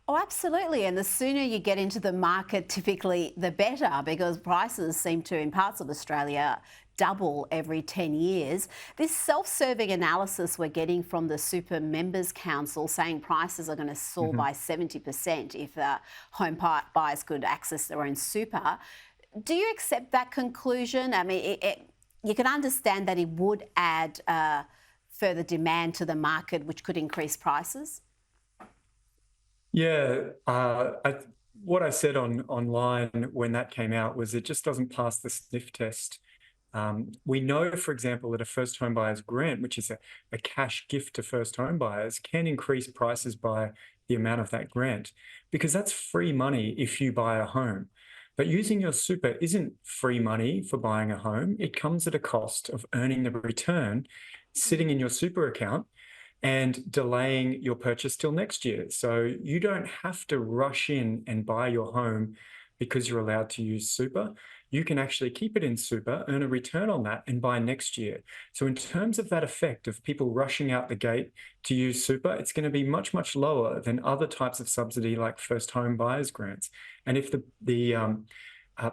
Oh, absolutely. And the sooner you get into the market, typically the better, because prices seem to, in parts of Australia, double every 10 years. This self-serving analysis we're getting from the Super Members Council saying prices are going to soar Mhm. by 70% if buyers could access their own super. Do you accept that conclusion? I mean, you can understand that it would add further demand to the market, which could increase prices. Yeah, what I said online when that came out was it just doesn't pass the sniff test. We know, for example, that a first home buyer's grant, which is a cash gift to first home buyers, can increase prices by the amount of that grant because that's free money if you buy a home. But using your super isn't free money for buying a home. It comes at a cost of earning the return sitting in your super account and delaying your purchase till next year. So you don't have to rush in and buy your home because you're allowed to use super. You can actually keep it in super, earn a return on that, and buy next year. So, in terms of that effect of people rushing out the gate to use super, it's going to be much, much lower than other types of subsidy like first home buyers grants. And if the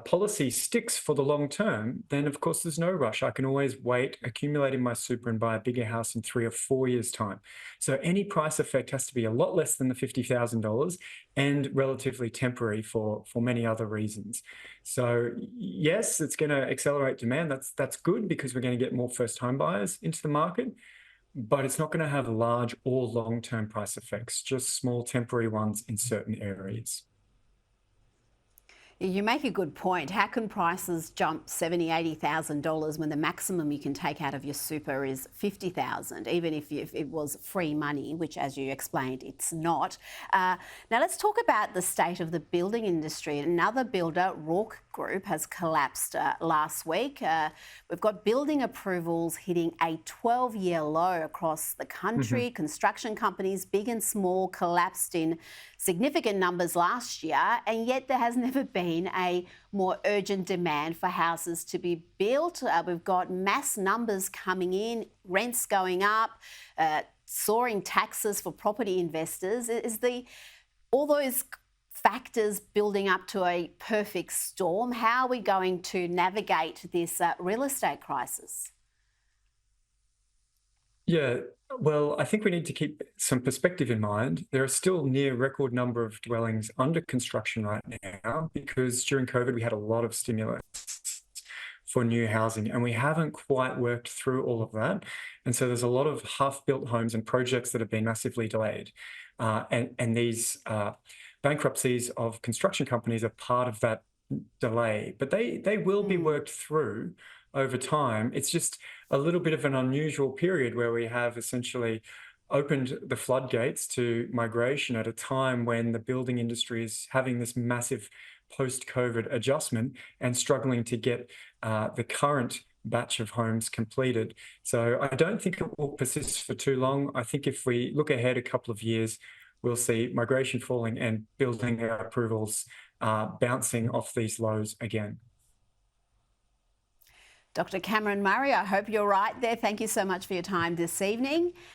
policy sticks for the long term, then of course there's no rush. I can always wait, accumulate in my super and buy a bigger house in 3 or 4 years' time. So any price effect has to be a lot less than the $50,000 and relatively temporary for many other reasons. So yes, it's going to accelerate demand. That's good because we're going to get more first home buyers into the market, but it's not going to have large or long-term price effects, just small temporary ones in certain areas. You make a good point. How can prices jump $70,000, $80,000 when the maximum you can take out of your super is $50,000, even if it was free money, which, as you explained, it's not. Now let's talk about the state of the building industry. Another builder, Rork Group, has collapsed last week. We've got building approvals hitting a 12-year low across the country. Construction companies, big and small, collapsed in significant numbers last year, and yet there has never been a more urgent demand for houses to be built. We've got mass numbers coming in, rents going up, soaring taxes for property investors. All those factors building up to a perfect storm? How are we going to navigate this real estate crisis? Yeah, well, I think we need to keep some perspective in mind. There are still near record number of dwellings under construction right now because during COVID we had a lot of stimulus for new housing and we haven't quite worked through all of that. And so there's a lot of half-built homes and projects that have been massively delayed. And these bankruptcies of construction companies are part of that delay, but they will be worked through over time. It's just a little bit of an unusual period where we have essentially opened the floodgates to migration at a time when the building industry is having this massive post-COVID adjustment and struggling to get the current batch of homes completed. So I don't think it will persist for too long. I think if we look ahead a couple of years, we'll see migration falling and building approvals bouncing off these lows again. Dr. Cameron Murray, I hope you're right there. Thank you so much for your time this evening.